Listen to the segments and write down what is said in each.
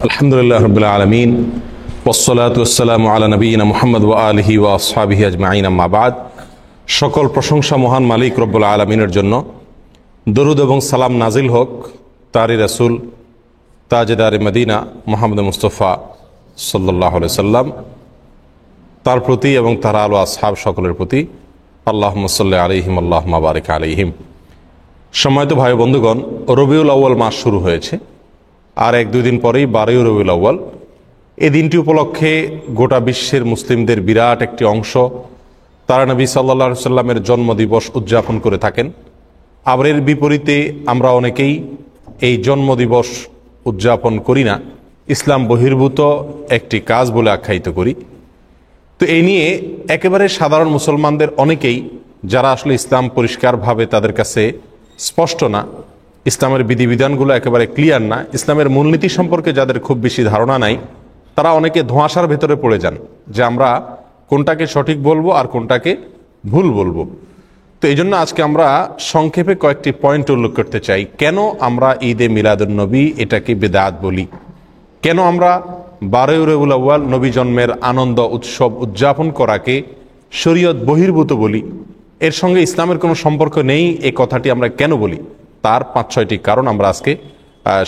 আলহামদুলিল্লাহ রাব্বিল আলামিন ওয়াসসালাতু ওয়াসসালামু আলা নবিয়িনা মুহাম্মদ ওয়া আলিহি ওয়া আসহাবিহি আজমাইন, আম্মা বাদ। সকল প্রশংসা মহান মালিক রব্বুল আলামিনের জন্য। দরুদ এবং সালাম নাজিল হোক তারই রাসূল তাজদারে মদিনা মুহাম্মদ মুস্তাফা সাল্লাল্লাহু আলাইহি সাল্লাম তার প্রতি এবং তার আলো আসহাব সকলের প্রতি। আল্লাহুম্মা সাল্লি আলাইহিম আল্লাহুম্মা বারিক আলাইহিম। সম্মানিত ভাই বন্ধুগণ, রবিউল আউয়াল মাস শুরু হয়েছে, আর এক দুই দিন পরেই 12ই রবিউল আউয়াল। এই দিনটি উপলক্ষে গোটা বিশ্বের মুসলিমদের বিরাট একটি অংশ তারা নবী সাল্লাল্লাহু আলাইহি সাল্লামের জন্মদিবস উদযাপন করে থাকেন। আবার এর বিপরীতে আমরা অনেকেই এই জন্মদিবস উদযাপন করি না, ইসলাম বহির্ভূত একটি কাজ বলে আখ্যায়িত করি। তো এই নিয়ে একেবারে সাধারণ মুসলমানদের অনেকেই, যারা আসলে ইসলাম পরিষ্কারভাবে তাদের কাছে স্পষ্ট না, ইসলামের বিধিবিধানগুলো একেবারে ক্লিয়ার না, ইসলামের মূলনীতি সম্পর্কে যাদের খুব বেশি ধারণা নাই, তারা অনেকে ধোঁয়াশার ভেতরে পড়ে যান যে আমরা কোনটাকে সঠিক বলবো আর কোনটাকে ভুল বলবো। তো এই জন্য আজকে আমরা সংক্ষেপে কয়েকটি পয়েন্ট উল্লেখ করতে চাই। কেন আমরা ঈদে মিলাদুন্নবী এটাকে বিদআত বলি, কেন আমরা 12ই রবিউল আউয়াল নবী জন্মের আনন্দ উৎসব উদযাপন করাকে শরীয়ত বহির্ভূত বলি, এর সঙ্গে ইসলামের কোনো সম্পর্ক নেই এই কথাটি আমরা কেন বলি, তার 5-6টি কারণ আমরা আজকে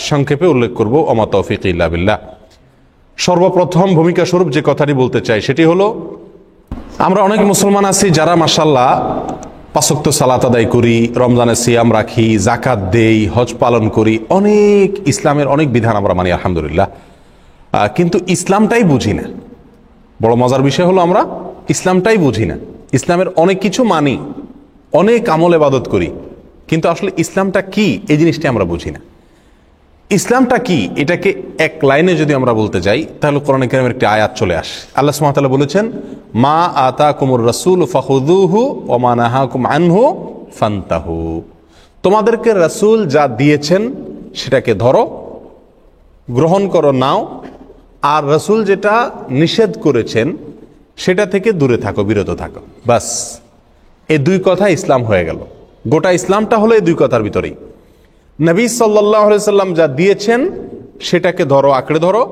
সংক্ষেপে উল্লেখ করব। ওমা তৌফিক ইল্লা বিল্লাহ। সর্বপ্রথম ভূমিকা স্বরূপ যে কথাটি বলতে চাই সেটি হলো, আমরা অনেক মুসলমান আছি যারা মাশাআল্লাহ 5 ওয়াক্ত সালাত আদায় করি, রমজানে সিয়াম রাখি, যাকাত দেই, হজ পালন করি, অনেক ইসলামের অনেক বিধান আমরা মানি আলহামদুলিল্লাহ, কিন্তু ইসলামটাই বুঝি না। বড় মজার বিষয় হলো আমরা ইসলামটাই বুঝি না। ইসলামের অনেক কিছু মানি, অনেক আমল ইবাদত করি, কিন্তু আসলে ইসলামটা কি এই জিনিসটা আমরা বুঝি না। ইসলামটা কি এটাকে এক লাইনে যদি আমরা বলতে যাই তাহলে কোরআন কারীমের একটি আয়াত চলে আসে। আল্লাহ সুবহানাহু ওয়া তাআলা বলেছেন, মা আতাকুমুর রাসূল ফাখুযুহু ওয়া মা নাহাকুম আনহু ফান্তাহু। তোমাদেরকে রাসূল যা দিয়েছেন সেটাকে ধরো, গ্রহণ করো, নাও, আর রাসূল যেটা নিষেধ করেছেন সেটা থেকে দূরে থাকো, বিরত থাকো। বাস, এই দুই কথা ইসলাম হয়ে গেল। গোটা ইসলামটা হলো এই দুই কথার ভিতরেই। নবী সাল্লাল্লাহু আলাইহি সাল্লাম যা দিয়েছেন সেটাকে ধরো, আঁকড়ে ধরো,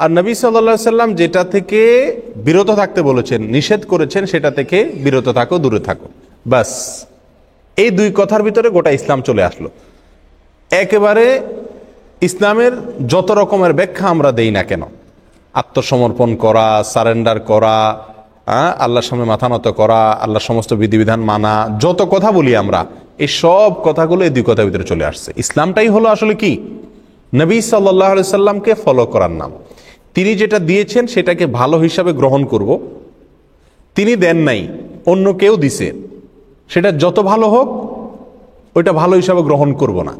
আর নবী সাল্লাল্লাহু আলাইহি সাল্লাম যেটা থেকে বিরত থাকতে বলেছেন, নিষেধ করেছেন, সেটা থেকে বিরত থাকো, দূরে থাকো। বাস, এই দুই কথার ভিতরে গোটা ইসলাম চলে আসলো। একেবারে ইসলামের যত রকমের ব্যাখ্যা আমরা দেই না কেন, আত্মসমর্পণ করা, সারেন্ডার করা, আল্লাহর সামনে মাথা নত করা, আল্লাহর সমস্ত বিধিবিধান মানা, যত কথা বলি আমরা, এই সব কথাগুলো এই দুই কথার ভিতরে চলে আসছে। ইসলামটাই হলো আসলে কি, নবী সাল্লাল্লাহু আলাইহি সাল্লামকে ফলো করার নাম। তিনি যেটা দিয়েছেন সেটাকে ভালো হিসাবে গ্রহণ করব। তিনি দেন নাই, অন্য কেউ দিছে, সেটা যত ভালো হোক ওইটা ভালো হিসাবে গ্রহণ করব না।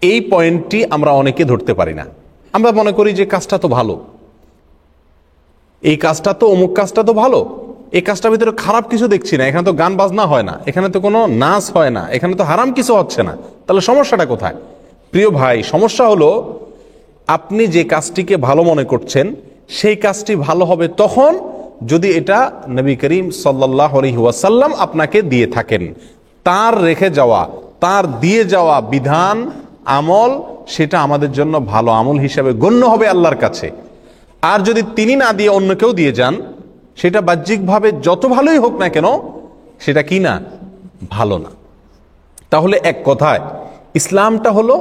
এই পয়েন্টটি আমরা অনেকে ধরতে পারি না। আমরা মনে করি যে কাজটা তো ভালো, এই কাজটা তো, অমুক কাজটা তো ভালো, এই কাজটার ভিতরে খারাপ কিছু দেখছি না, এখানে তো গান বাজনা হয় না, এখানে তো কোনো নাচ হয় না, এখানে তো হারাম কিছু হচ্ছে না, তাহলে সমস্যাটা কোথায়? প্রিয় ভাই, সমস্যা হলো আপনি যে কাজটিকে ভালো মনে করছেন সেই কাজটি ভালো হবে তখন যদি এটা নবী করিম সাল্লাল্লাহু আলাইহি ওয়াসাল্লাম আপনাকে দিয়ে থাকেন। তার রেখে যাওয়া, তার দিয়ে যাওয়া বিধান, আমল, সেটা আমাদের জন্য ভালো আমল হিসাবে গণ্য হবে আল্লাহর কাছে। আর যদি তিনি না দিয়ে অন্য কেউ দিয়ে যান, সেটা বাহ্যিকভাবে যত ভালোই হোক না কেন, সেটা কি না, ভালো না। তাহলে এক কথায় ইসলামটা হলো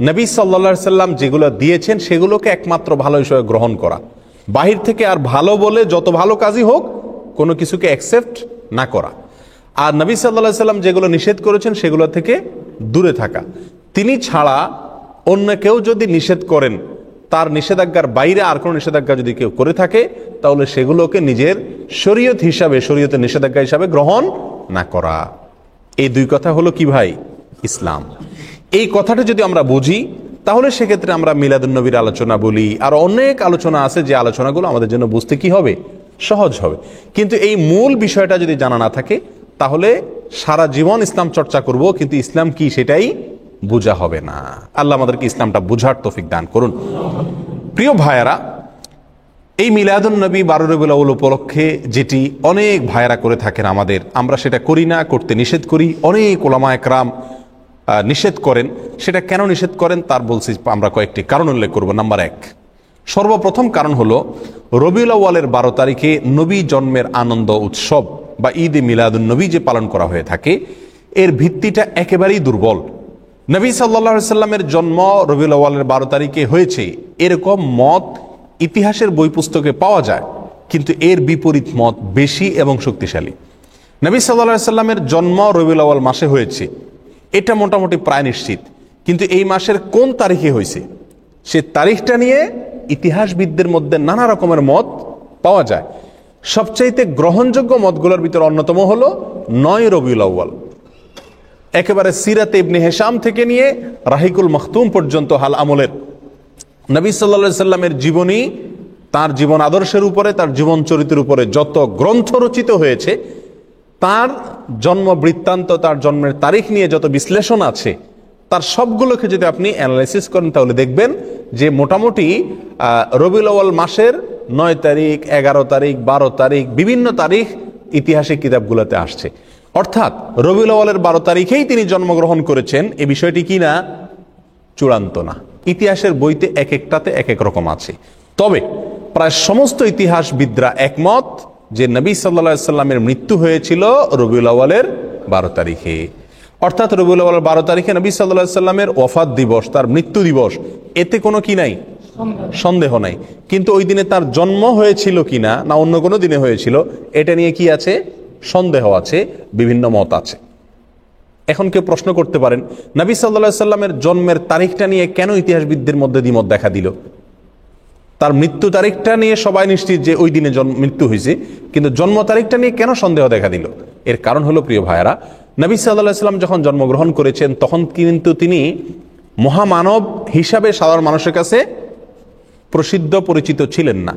নবী সাল্লাল্লাহু আলাইহি সাল্লাম যেগুলো দিয়েছেন সেগুলোকে একমাত্র ভালো হিসেবে গ্রহণ করা, বাহির থেকে আর ভালো বলে যত ভালো কাজই হোক কোনো কিছুকে অ্যাকসেপ্ট না করা। আর নবী সাল্লাল্লাহু আলাইহি সাল্লাম যেগুলো নিষেধ করেছেন সেগুলো থেকে দূরে থাকা। তিনি ছাড়া অন্য কেউ যদি নিষেধ করেন, তার নিষেধাজ্ঞার বাইরে আর কোনো নিষেধাজ্ঞা যদি কেউ করে থাকে, তাহলে সেগুলোকে নিজের শরীয়ত হিসাবে, শরীয়তের নিষেধাজ্ঞা হিসাবে গ্রহণ না করা। এই দুই কথা হলো কি ভাই, ইসলাম। এই কথাটা যদি আমরা বুঝি তাহলে সেক্ষেত্রে আমরা মিলাদুন্নবীর আলোচনা বলি, আর অনেক আলোচনা আছে যে আলোচনাগুলো আমাদের জন্য বুঝতে কি হবে, সহজ হবে। কিন্তু এই মূল বিষয়টা যদি জানা না থাকে তাহলে সারা জীবন ইসলাম চর্চা করব, কিন্তু ইসলাম কি সেটাই বোঝা হবে না। আল্লাহ আমাদেরকে ইসলামটা বুঝার তৌফিক দান করুন। প্রিয় ভাইয়েরা, এই মিলাদুন্নবী 12 রবিউল আউয়াল উপলক্ষে যেটি অনেক ভাইয়েরা করে থাকেন আমাদের, আমরা সেটা করি না, করতে নিষেধ করি। অনেক উলামা একরাম নিষেধ করেন। সেটা কেন নিষেধ করেন তার বলছি আমরা কয়েকটি কারণ উল্লেখ করব। নাম্বার 1, সর্বপ্রথম কারণ হলো রবিউল আউয়ালের 12 তারিখে নবী জন্মের আনন্দ উৎসব বা ঈদ এ মিলাদুন নবী যে পালন করা হয়ে থাকে, এর ভিত্তিটা একেবারেই দুর্বল। নবী সাল্লাল্লাহু আলাইহি সাল্লামের জন্ম রবিউল আউয়ালের 12 তারিখে হয়েছে এরকম মত ইতিহাসের বই পুস্তকে পাওয়া যায়, কিন্তু এর বিপরীত মত বেশি এবং শক্তিশালী। নবী সাল্লাল্লাহু আলাইহি সাল্লামের জন্ম রবিউল আউয়াল মাসে হয়েছে এটা মোটামুটি প্রায় নিশ্চিত, কিন্তু এই মাসের কোন তারিখে হয়েছে সে তারিখটা নিয়ে ইতিহাসবিদদের মধ্যে নানা রকমের মত পাওয়া যায়। সবচাইতে গ্রহণযোগ্য মতগুলোর ভিতর অন্যতম হলো 9 রবিউল আউয়াল। একেবারে সিরাতে ইবনে হিশাম থেকে নিয়ে রাহিকুল মখতুম পর্যন্ত হাল আমলের নবী সাল্লাল্লাহু আলাইহি সাল্লামের জীবনী, তার জীবন আদর্শের উপরে, তার জীবন চরিত্রের উপরে যত গ্রন্থ রচিত হয়েছে, তার জন্ম বৃত্তান্ত, তার জন্মের তারিখ নিয়ে যত বিশ্লেষণ আছে, তার সবগুলোকে যদি আপনি অ্যানালাইসিস করেন তাহলে দেখবেন যে মোটামুটি রবিউল আউয়াল মাসের 9 তারিখ, 11 তারিখ, 12 তারিখ, বিভিন্ন তারিখ ইতিহাসের কিতাবগুলোতে আসছে। অর্থাৎ রবিউল আউয়ালের 12 তারিখেই তিনি জন্মগ্রহণ করেছেন, এই বিষয়টি কি না? চূড়ান্ত না। ইতিহাসের বইতে এক একটাতে এক এক রকম আছে। তবে প্রায় সমস্ত ইতিহাসবিদরা একমত যে নবী সাল্লাল্লাহু আলাইহি সাল্লামের মৃত্যু হয়েছিল রবিউল আউয়ালের 12 তারিখে। অর্থাৎ রবিউল আউয়ালের 12 তারিখে নবী সাল্লাল্লাহু আলাইহি সাল্লামের ওয়াফাত দিবস, তার মৃত্যু দিবস, এতে কোনো কি নাই? সন্দেহ নাই। কিন্তু ওই দিনে তার জন্ম হয়েছিল কিনা না অন্য কোনো দিনে হয়েছিল, এটা নিয়ে কি আছে? সন্দেহ আছে, বিভিন্ন মত আছে। এখন কেউ প্রশ্ন করতে পারেন, নবী সাল্লাল্লাহু আলাইহি সাল্লামের জন্মের তারিখটা নিয়ে কেন ইতিহাসবিদদের মধ্যে দ্বিমত দেখা দিল? তার মৃত্যু তারিখটা নিয়ে সবাই নিশ্চিত যে ওই দিনে মৃত্যু হয়েছে, কিন্তু জন্ম তারিখটা নিয়ে কেন সন্দেহ দেখা দিল? এর কারণ হলো, প্রিয় ভাইয়েরা, নবী সাল্লাল্লাহু আলাইহি সাল্লাম যখন জন্মগ্রহণ করেছেন তখন কিন্তু তিনি মহামানব হিসাবে সাধারণ মানুষের কাছে প্রসিদ্ধ পরিচিত ছিলেন না।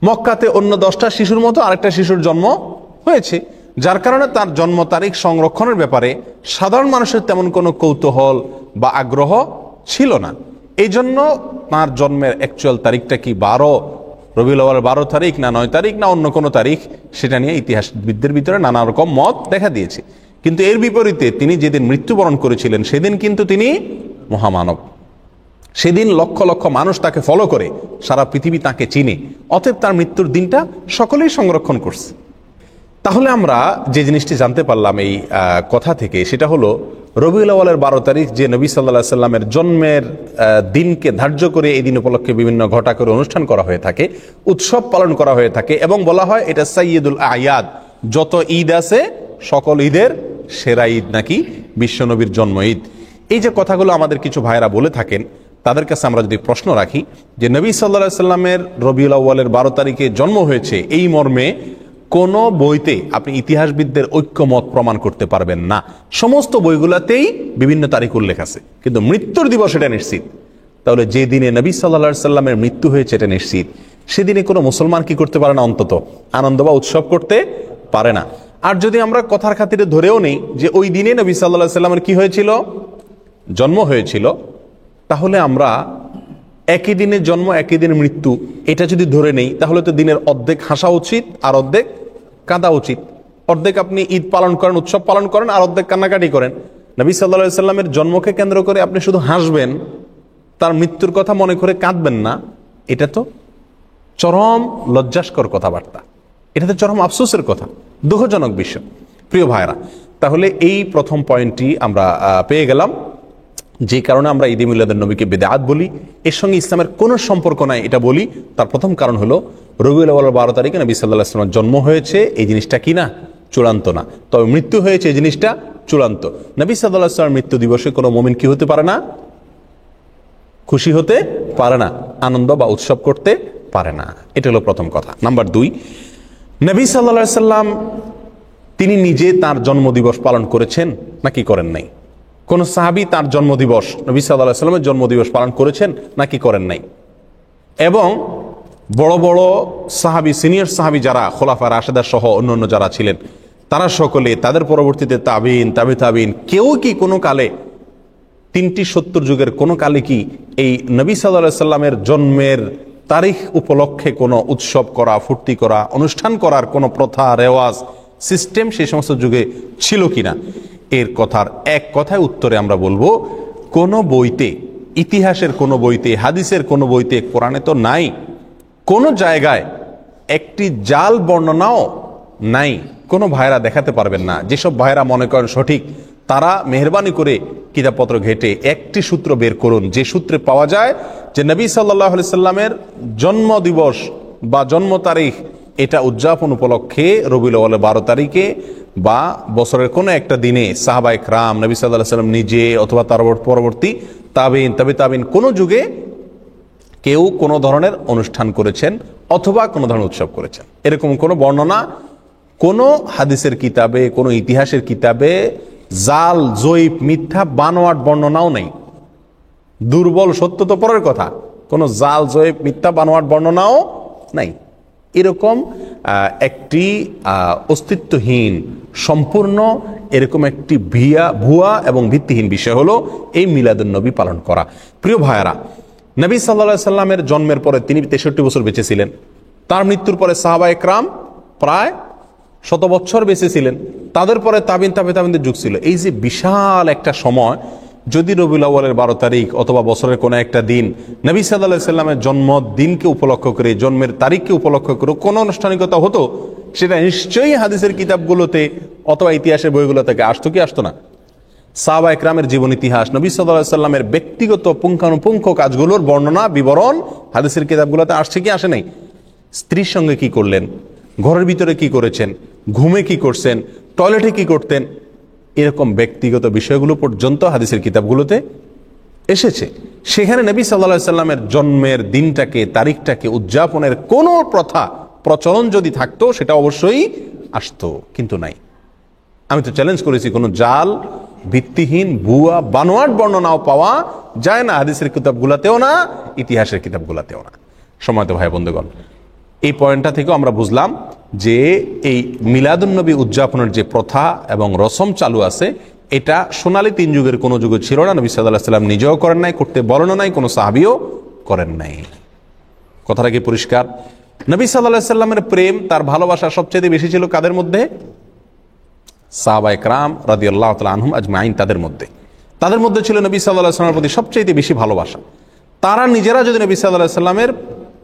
মক্কাতে অন্য 10টা শিশুর মতো আরেকটা শিশুর জন্ম হয়েছে, যার কারণে তার জন্ম তারিখ সংরক্ষণের ব্যাপারে সাধারণ মানুষের তেমন কোনো কৌতূহল বা আগ্রহ ছিল না। এই জন্য তার জন্মের অ্যাকচুয়াল তারিখটা কি রবিউল আউয়াল 12 তারিখ না 9 তারিখ না অন্য কোনো তারিখ, সেটা নিয়ে ইতিহাসবিদদের ভিতরে নানা রকম মত দেখা দিয়েছে। কিন্তু এর বিপরীতে তিনি যেদিন মৃত্যুবরণ করেছিলেন সেদিন কিন্তু তিনি মহামানব। সেদিন লক্ষ লক্ষ মানুষ তাকে ফলো করে, সারা পৃথিবী তাকে চিনে। অতএব তার মৃত্যুর দিনটা সকলেই সংরক্ষণ করছে। তাহলে আমরা যে জিনিসটি জানতে পারলাম এই কথা থেকে, সেটা হলো রবিউল আউয়ালের 12 তারিখ যে নবী সাল্লাল্লাহু আলাইহি সাল্লামের জন্মের দিনকে ধার্য করে এই দিন উপলক্ষে বিভিন্ন ঘটা করে অনুষ্ঠান করা হয়ে থাকে, উৎসব পালন করা হয়ে থাকে, এবং বলা হয় এটা সাইয়্যিদুল আয়াদ, যত ঈদ আছে সকল ঈদের সেরা ঈদ নাকি বিশ্বনবীর জন্ম ঈদ। এই যে কথাগুলো আমাদের কিছু ভাইরা বলে থাকেন, তাদের কাছে আমরা যদি প্রশ্ন রাখি যে নবী সাল্লাল্লাহু আলাইহি সাল্লামের রবিউল আউয়ালের 12 তারিখে জন্ম হয়েছে এই মর্মে কোন বইতে আপনি ইতিহাসবিদদের ঐক্যমত প্রমাণ করতে পারবেন না। সমস্ত বইগুলোতেই বিভিন্ন তারিখ উল্লেখ আছে, কিন্তু মৃত্যুর দিবস এটা নিশ্চিত। তাহলে যে দিনে নবী সাল্লাল্লাহু আলাইহি সাল্লামের মৃত্যু হয়েছে এটা নিশ্চিত, সেদিনে কোনো মুসলমান কি করতে পারে না? অন্তত আনন্দ বা উৎসব করতে পারে না। আর যদি আমরা কথার খাতিরে ধরেও নেই যে ওই দিনে নবী সাল্লাল্লাহু আলাইহি সাল্লামের কি হয়েছিল? জন্ম হয়েছিল, তাহলে আমরা একই দিনে জন্ম একই দিনে মৃত্যু এটা যদি ধরে নেই, তাহলে তো দিনের অর্ধেক হাসা উচিত আর অর্ধেক কাঁদা উচিত। অর্ধেক আপনি ঈদ পালন করেন, উৎসব পালন করেন, আর অর্ধেক কান্নাকাটি করেন। নবী সাল্লাল্লাহু আলাইহি সাল্লামের জন্মকে কেন্দ্র করে আপনি শুধু হাসবেন, তার মৃত্যুর কথা মনে করে কাঁদবেন না, এটা তো চরম লজ্জাস্কর কথাবার্তা, এটা তো চরম আফসোসের কথা, দুঃখজনক বিষয়। প্রিয় ভাইরা, তাহলে এই প্রথম পয়েন্টটি আমরা পেয়ে গেলাম, যে কারণে আমরা ঈদে মিলাদুন নবীকে বিদআত বলি, এর সঙ্গে ইসলামের কোনো সম্পর্ক নাই এটা বলি। তার প্রথম কারণ হলো রবিউল আউয়াল 12 তারিখে নবী সাল্লাল্লাহু আলাইহি ওয়াসাল্লামের জন্ম হয়েছে, এই জিনিসটা কি না? চূড়ান্ত না। তবে মৃত্যু হয়েছে এই জিনিসটা চূড়ান্ত। নবী সাল্লাল্লাহু আলাইহি ওয়াসাল্লামের মৃত্যু দিবসে কোনো মুমিন কি হতে পারে না? খুশি হতে পারে না, আনন্দ বা উৎসব করতে পারে না। এটা হলো প্রথম কথা। নাম্বার 2, নবী সাল্লাল্লাহু আলাইহি ওয়াসাল্লাম তিনি নিজে তার জন্মদিবস পালন করেছেন নাকি করেন নাই? কোন সাহাবী তার জন্মদিবস, নবী সাল্লাল্লাহু আলাইহি ওয়াসাল্লামের জন্মদিবস পালন করেছেন নাকি করেন নাই? এবং বড় বড় সাহাবী, সিনিয়র সাহাবী যারা খোলাফা রাশেদা সহ অন্যান্য যারা ছিলেন, তারা সকলে, তাদের পরবর্তীতে তাবিন, তাবিন, কেউ কি কোনো কালে 3টি 70 যুগের কোনো কালে কি এই নবী সাল্লাল্লাহু আলাইহি ওয়াসাল্লামের জন্মের তারিখ উপলক্ষে কোনো উৎসব করা, ফুর্তি করা, অনুষ্ঠান করার কোনো প্রথা, রেওয়াজ, সিস্টেম সেই সমস্ত যুগে ছিল কিনা? এর কথার এক কথায় উত্তরে আমরা বলবো, কোনো বইতে, ইতিহাসের কোনো বইতে, হাদিসের কোনো বইতে, কোরআনে তো নাই, কোনো জায়গায় একটি জাল বর্ণনাও নাই। কোনো ভাইরা দেখাতে পারবেন না। যেসব ভাইরা মনে করেন সঠিক, তারা মেহরবানি করে কিতাবপত্র ঘেটে একটি সূত্র বের করুন, যে সূত্রে পাওয়া যায় যে নবী সাল্লাল্লাহু আলাইহি সাল্লামের জন্ম দিবস বা জন্ম তারিখ এটা উদযাপন উপলক্ষে রবিউল আউয়ালের 12 তারিখে বা বছরের কোনো একটা দিনে সাহাবায়ে কেরাম, নবী সাল্লাল্লাহু আলাইহি সাল্লাম নিজে অথবা তার পরবর্তী তাবিন, তাবিন কোন যুগে কেউ কোনো ধরনের অনুষ্ঠান করেছেন অথবা কোনো ধরনের উৎসব করেছেন, এরকম কোনো বর্ণনা কোনো হাদিসের কিতাবে, কোনো ইতিহাসের কিতাবে জাল, জয়ীফ, মিথ্যা, বানোয়াট বর্ণনাও নেই। দুর্বল সত্য তো পরের কথা, কোনো জাল, জয়ীফ, মিথ্যা, বানোয়াট বর্ণনাও নাই। এরকম একটি অস্তিত্বহীন, সম্পূর্ণ এরকম একটি ভুয়া এবং ভিত্তিহীন বিষয় হলো এই মিলাদুন নবী পালন করা। প্রিয় ভাইয়েরা, নবী সাল্লাল্লাহু আলাইহি সাল্লামের জন্মের পরে তিনি 63 বছর বেঁচে ছিলেন। তার মৃত্যুর পরে সাহাবায়ে কেরাম প্রায় 100 বছর বেঁচে ছিলেন। তাদের পরে তাবিনদের যুগ ছিল। এই যে বিশাল একটা সময়, যদি রবিউল আউয়ালের 12 তারিখ অথবা বছরের কোনো একটা দিন নবী সাল্লাল্লাহু আলাইহি সাল্লামের জন্মদিনকে উপলক্ষ করে, জন্মের তারিখকে উপলক্ষ করে কোনো আনুষ্ঠানিকতা হতো, সেটা নিশ্চয়ই হাদিসের কিতাবগুলোতে অথবা ইতিহাসের বইগুলো থেকে আসতো কি আসতো না? সাহাবায়ে কেরামের জীবন ইতিহাস, নবী সাল্লাল্লাহু আলাইহি সাল্লামের ব্যক্তিগত পুঙ্খানুপুঙ্খ কাজগুলোর বর্ণনা, বিবরণ হাদিসের কিতাবগুলোতে আসছে কি আসে নাই? স্ত্রীর সঙ্গে কি করলেন, ঘরের ভিতরে কি করেছেন, ঘুমে কি করছেন, টয়লেটে কি করতেন, এরকম ব্যক্তিগত বিষয়গুলো পর্যন্ত হাদিসের কিতাবগুলোতে এসেছে। সেখানে নবী সাল্লাল্লাহু আলাইহি সাল্লামের জন্মের দিনটাকে, তারিখটাকে উদযাপনের কোনো প্রথা, প্রচলন যদি থাকতো, সেটা অবশ্যই আসতো, কিন্তু নাই। আমি তো চ্যালেঞ্জ করেছি, কোনো জাল, ভিত্তিহীন, ভুয়া, বানোয়াট বর্ণনাও পাওয়া যায় না হাদিসের কিতাবগুলোতেও না, ইতিহাসের কিতাবগুলোতেও না। সময়ত ভাই বন্ধুগণ, এই পয়েন্টটা থেকেও আমরা বুঝলাম যে এই মিলাদুন নবী উদযাপনের যে প্রথা এবং রসম চালু আছে, এটা সোনালী 3 যুগের কোনো যুগে ছিল না। নবী সাল্লাল্লাহু আলাইহি সাল্লাম নিজেও করেন নাই, করতে বলেন নাই, কোনো সাহাবীও করেন নাই। কথাটা কি পরিষ্কার? নবী সাল্লাল্লাহু আলাইহি সাল্লামের প্রেম, তার ভালোবাসা সবচেয়ে বেশি ছিল কাদের মধ্যে? সাহাবায়ে কেরাম রাদিয়াল্লাহু তাআলা আনহুম আজমাইন, তাদের মধ্যে ছিল নবী সাল্লাল্লাহু আলাইহি সাল্লামের প্রতি সবচেয়ে বেশি ভালোবাসা। তারা নিজেরা যদি নবী সাল্লাল্লাহু আলাইহি সাল্লামের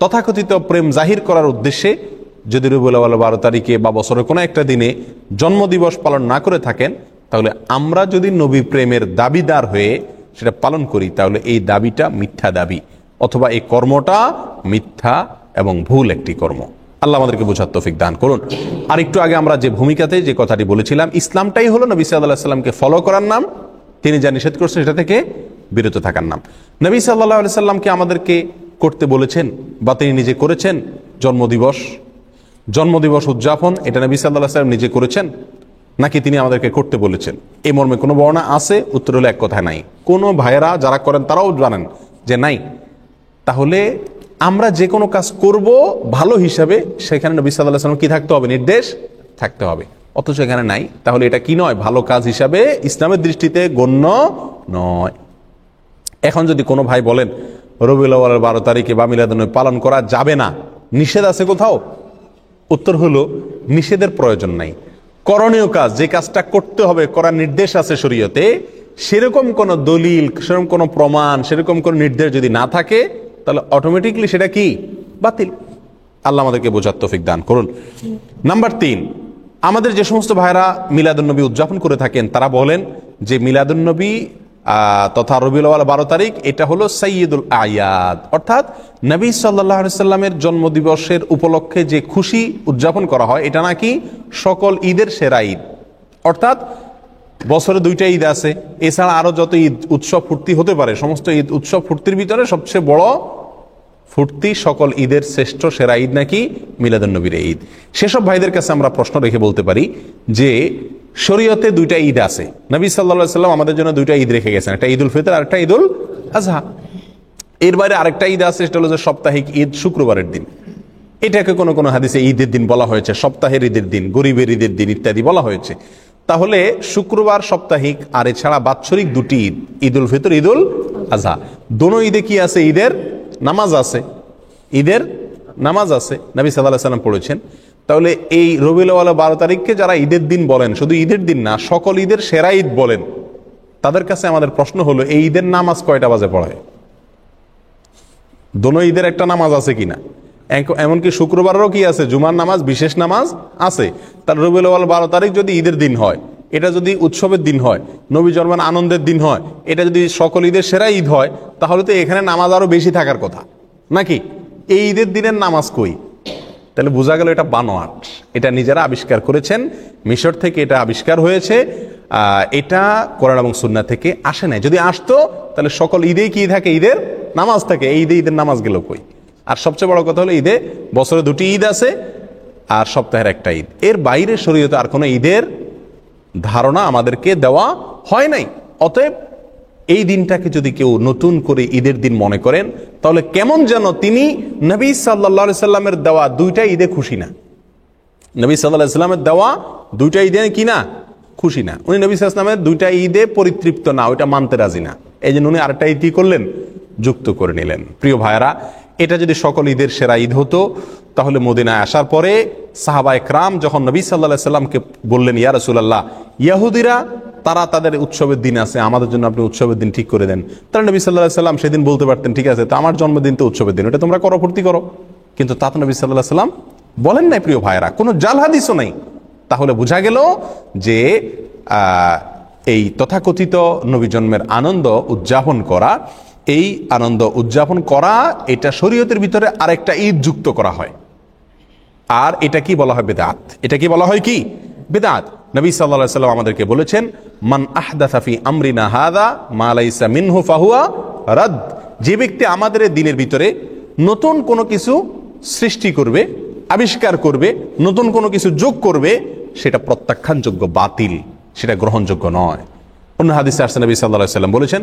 তথাকথিত প্রেম জাহির করার উদ্দেশ্যে যদি রবিউল আউয়াল 12 তারিখে বা বছরের কোনো একটা দিনে জন্মদিবস পালন না করে থাকেন, তাহলে আমরা যদি নবী প্রেমের দাবিদার হয়ে সেটা পালন করি, তাহলে এই দাবিটা মিথ্যা দাবি, অথবা এই কর্মটা মিথ্যা এবং ভুল একটি কর্ম। আল্লাহ আমাদেরকে বোঝার তৌফিক দান করুন। আর একটু আগে আমরা যে ভূমিকাতে যে কথাটি বলেছিলাম, ইসলামটাই হলো নবী সাল্লাল্লাহু আলাইহি সাল্লামকে ফলো করার নাম, তিনি যা নিষেধ করছেন সেটা থেকে বিরত থাকার নাম। নবী সাল্লাল্লাহু আলাইহি সাল্লামকে আমাদেরকে করতে বলেছেন বা তিনি নিজে করেছেন জন্মদিবস উদযাপন, এটা নবী সাল্লাল্লাহু আলাইহি সাল্লাম নিজে করেছেন নাকি তিনি আমাদেরকে করতে বলেছেন? এই মর্মে কোনো বর্ণনা আছে? উত্তর হলো এক কথায় নাই। কোনো ভাইয়েরা যারা করেন তারাও জানেন যে নাই। তাহলে আমরা যে কোনো কাজ করব ভালো হিসাবে, সেখানে নবী সাল্লাল্লাহু আলাইহি সাল্লাম কি থাকতে হবে? নির্দেশ থাকতে হবে। অথচ এখানে নাই। তাহলে এটা কি নয়? ভালো কাজ হিসাবে ইসলামের দৃষ্টিতে গণ্য নয়। এখন যদি কোনো ভাই বলেন রবিউল আউয়ালের 12 তারিখে বা মিলাদুন নবী পালন করা যাবে না, নিষেধ আছে কোথাও? উত্তর হলো নিষেধের প্রয়োজন নাই। করণীয় কাজ, যে কাজটা করতে হবে, করার নির্দেশ আছে শরীয়তে, সেরকম কোনো দলিল, সেরকম কোনো প্রমাণ, সেরকম কোনো নির্দেশ যদি না থাকে, তাহলে অটোমেটিকলি সেটা কি? বাতিল। আল্লাহ আমাদেরকে বোঝার তৌফিক দান করুন। নাম্বার 3, আমাদের যে সমস্ত ভাইরা মিলাদুন নবী উদযাপন করে থাকেন, তারা বলেন যে মিলাদুন নবী তথা রবিউল আউয়াল 12 তারিখ এটা হলো সাইয়্যিদুল আয়াদ, অর্থাৎ নবী সাল্লাল্লাহু আলাইহি সাল্লামের জন্মদিবসের উপলক্ষে যে খুশি উদযাপন করা হয়, এটা নাকি সকল ঈদের সেরা ঈদ। অর্থাৎ বছরে 2টা ঈদ আছে, এছাড়া আরো যত ঈদ উৎসব ফুর্তি হতে পারে, সমস্ত ঈদ উৎসব ফুর্তির ভিতরে সবচেয়ে বড় ফুর্তি, সকল ঈদের শ্রেষ্ঠ সেরা ঈদ নাকি মিলাদুন নবীর ঈদ। সেসব ভাইদের কাছে আমরা প্রশ্ন রেখে বলতে পারি যে শরীয়তে 2টা ঈদ আছে। নবী সাল্লাল্লাহু আলাইহি সাল্লাম আমাদের জন্য 2টা ঈদ রেখে গেছেন, একটা ঈদুল ফিতর আর একটা ঈদুল আজহা। এর বাইরে আরেকটা ঈদ আছে, সেটা হলো যে সাপ্তাহিক ঈদ, শুক্রবারের দিন। এটাকে কোনো কোনো হাদিসে ঈদের দিন বলা হয়েছে, সপ্তাহের ঈদের দিন, গরিবের ঈদের দিন ইত্যাদি বলা হয়েছে। তাহলে শুক্রবার সাপ্তাহিক, আর এছাড়া বাৎসরিক 2টি ঈদ, ঈদুল ফিতর, ঈদুল আজহা। দোনো ঈদে কি আছে? ঈদের নামাজ আছে, ঈদের নামাজ আছে, নবী সাল্লাল্লাহু আলাইহি সাল্লাম পড়েছেন। তাহলে এই রবিউল আউয়াল 12 তারিখকে যারা ঈদের দিন বলেন, শুধু ঈদের দিন না, সকল ঈদের সেরা ঈদ বলেন, তাদের কাছে আমাদের প্রশ্ন হলো, এই ঈদের নামাজ কয়টা বাজে পড়ায়? দোনো ঈদের একটা নামাজ আছে কিনা? এমনকি শুক্রবারেরও কি আছে? জুমার নামাজ, বিশেষ নামাজ আছে। তার রবিউল আউয়াল 12 তারিখ যদি ঈদের দিন হয়, এটা যদি উৎসবের দিন হয়, নবী জন্মের আনন্দের দিন হয়, এটা যদি সকল ঈদের সেরা ঈদ হয়, তাহলে তো এখানে নামাজ আরো বেশি থাকার কথা নাকি? এই ঈদের দিনের নামাজ কই? তাহলে বোঝা গেল এটা বানোয়াট। এটা নিজেরা আবিষ্কার করেছেন, মিশর থেকে এটা আবিষ্কার হয়েছে। এটা কোরআন এবং সুন্নাহ থেকে আসে নাই। যদি আসতো তাহলে সকল ঈদেই কি থাকে? ঈদের নামাজ থাকে। এই ঈদে ঈদের নামাজ গেল কই? আর সবচেয়ে বড় কথা হলো, ঈদে বছরে 2টি ঈদ আছে আর সপ্তাহের একটা ঈদ। এর বাইরে শরীয়তে আর কোনো ঈদের ধারণা আমাদেরকে দেওয়া হয় নাই। অতএব এই দিনটাকে যদি কেউ নতুন করে ঈদের দিন মনে করেন, তাহলে কেমন যেন তিনি নবী সাল্লাল্লাহু আলাইহি সাল্লামের দেওয়া 2টা ঈদে খুশি না। নবী সাল্লাল্লাহু আলাইহি সাল্লামের দেওয়া 2টা ঈদে কি না? খুশি না। উনি নবী সাল্লাল্লাহু আলাইহি সাল্লামের 2টা ঈদে পরিতৃপ্ত না, ওইটা মানতে রাজি না। এই জন্য উনি আরেকটা ঈদ কি করলেন? যুক্ত করে নিলেন। প্রিয় ভাইরা, এটা যদি সকল ঈদের সেরা ঈদ হতো, তাহলে মদিনায় আসার পরে সাহাবায়ে কেরাম যখন নবী সাল্লাল্লাহু আলাইহি সাল্লামকে বললেন, ইয়া রাসূলুল্লাহ, ইহুদিরা তারা তাদের উৎসবের দিন আছে, আমাদের জন্য আপনি উৎসবের দিন ঠিক করে দেন। তারা নবী সাল্লাল্লাহু আলাইহি সাল্লাম সেদিন বলতে পারতেন, ঠিক আছে, তো আমার জন্মদিন তো উৎসবের দিন, ওটা তোমরা করো, ফুর্তি করো। কিন্তু তা তো নবী সাল্লাল্লাহু আলাইহি সাল্লাম বলেন নাই। প্রিয় ভাইরা, কোনো জাল হাদিসও নাই। তাহলে বোঝা গেল যে এই তথাকথিত নবী জন্মের আনন্দ উদযাপন করা, এই আনন্দ উদযাপন করা, এটা শরীয়তের ভিতরে আরেকটা ঈদ যুক্ত করা হয়। আর এটা কি বলা হয়? বিদআত। এটা কি বলা হয়? কি? বিদআত। নবী সাল্লাল্লাহু আলাইহি সাল্লাম আমাদেরকে বলেছেন, মান আহদাসা ফি আমরিনা হাযা মা লাইসা মিনহু ফাহুয়া রাদ। যে ব্যক্তি আমাদের দিনের ভিতরে নতুন কোনো কিছু সৃষ্টি করবে, আবিষ্কার করবে, নতুন কোনো কিছু যোগ করবে, সেটা প্রত্যাখ্যানযোগ্য, বাতিল, সেটা গ্রহণযোগ্য নয়। অন্য হাদিসে আসছে নবী সাল্লাল্লাহু আলাইহি সাল্লাম বলেছেন,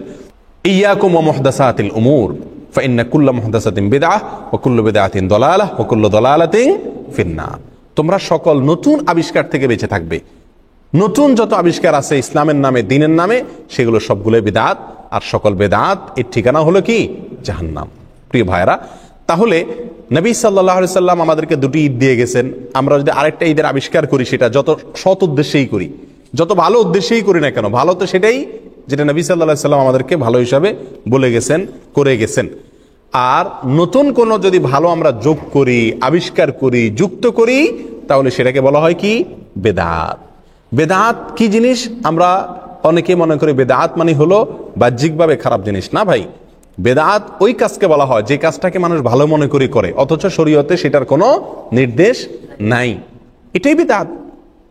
ইয়াকুম ওয়া মুহদাসাতিল উমুর ফাইন্না কুল্লা মুহদাসাতিন বিদআহ ওয়া কুল্লু বিদআতিন দালালাহ ওয়া কুল্লু দালালাতিন ফিন্নার। তোমরা সকল নতুন আবিষ্কার থেকে বেঁচে থাকবে। নতুন যত আবিষ্কার আছে ইসলামের নামে, দ্বীনের নামে, সেগুলো সবগুলো বিদআত। আর সকল বিদআত এর ঠিকানা হলো কি? জাহান্নাম। প্রিয় ভাইরা, তাহলে নবী সাল্লাল্লাহু আলাইহি সাল্লাম আমাদেরকে 2টি ঈদ দিয়ে গেছেন। আমরা যদি আরেকটা ঈদের আবিষ্কার করি, সেটা যত সৎ উদ্দেশ্যেই করি, যত ভালো উদ্দেশ্যেই করি না কেন, ভালো তো সেটাই যেটা নবী সাল্লাল্লাহু আলাইহি সাল্লাম আমাদেরকে ভালো হিসাবে বলে গেছেন, করে গেছেন। আর নতুন কোনো যদি ভালো আমরা যোগ করি, আবিষ্কার করি, যুক্ত করি, তাহলে সেটাকে বলা হয় কি? বেদাত। বেদাত কি জিনিস? আমরা অনেকে মনে করি বেদাত মানে হলো বাহ্যিকভাবে খারাপ জিনিস। না ভাই, বেদাত ওই কাজকে বলা হয় যে কাজটাকে মানুষ ভালো মনে করে, অথচ শরীয়তে সেটার কোনো নির্দেশ নাই। এটাই বেদাত।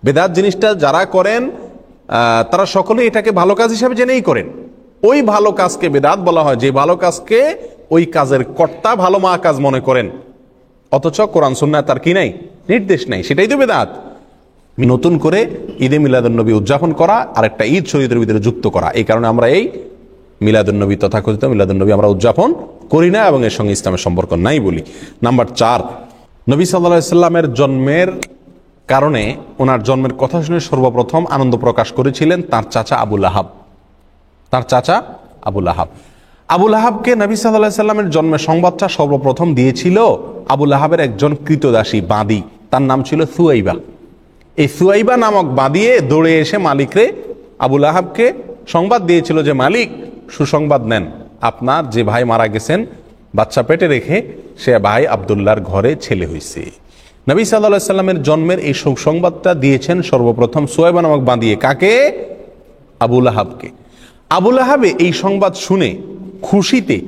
বেদাত জিনিসটা যারা করেন তারা সকলে এটাকে ভালো কাজ হিসাবে জেনেই করেন। ওই ভালো কাজকে বেদাত বলা হয় যে ভালো কাজকে ওই কাজের কর্তা ভালো মা কাজ মনে করেন, অথচ কোরআন সুন্নাহ তার কি নাই? নির্দেশ নাই। সেটাই তো বেদাত। নতুন করে ঈদে মিলাদুন্নবী উদযাপন করা, আর একটা ঈদ শরীয়তের ভিতরে যুক্ত করা। এই কারণে আমরা এই মিলাদুন্নবী, তথাকথিত মিলাদুন্নবী আমরা উদযাপন করি না এবং এর সঙ্গে ইসলামের সম্পর্ক নাই বলি। নাম্বার 4, নবী সাল্লাল্লাহু আলাইহি সাল্লামের জন্মের কারণে, ওনার জন্মের কথা শুনে সর্বপ্রথম আনন্দ প্রকাশ করেছিলেন তার চাচা আবু লাহাব। তার চাচা আবু লাহাব। আবু লাহাবকে নবী সাল্লাল্লাহু আলাইহি সাল্লামের জন্মের সংবাদটা সর্বপ্রথম দিয়েছিল আবু লাহাবের একজন কৃতদাসী বাঁদী, তার নাম ছিল সুয়াইবা। এই সুয়াইবা নামক বাঁদিয়ে দৌড়ে এসে মালিকরে, আবু লাহাবকে সংবাদ দিয়েছিল যে, মালিক, সুসংবাদ নেন, আপনার যে ভাই মারা গেছেন বাচ্চা পেটে রেখে, সে ভাই আব্দুল্লাহর ঘরে ছেলে হয়েছে। নবী সাল্লাল্লাহু আলাইহি সাল্লামের জন্মের এই সুসংবাদটা দিয়েছেন সর্বপ্রথম সুয়াইবা নামক বাঁদিয়ে। কাকে? আবু লাহাবকে। আবু লাহাবে এই সংবাদ শুনে খুশিতে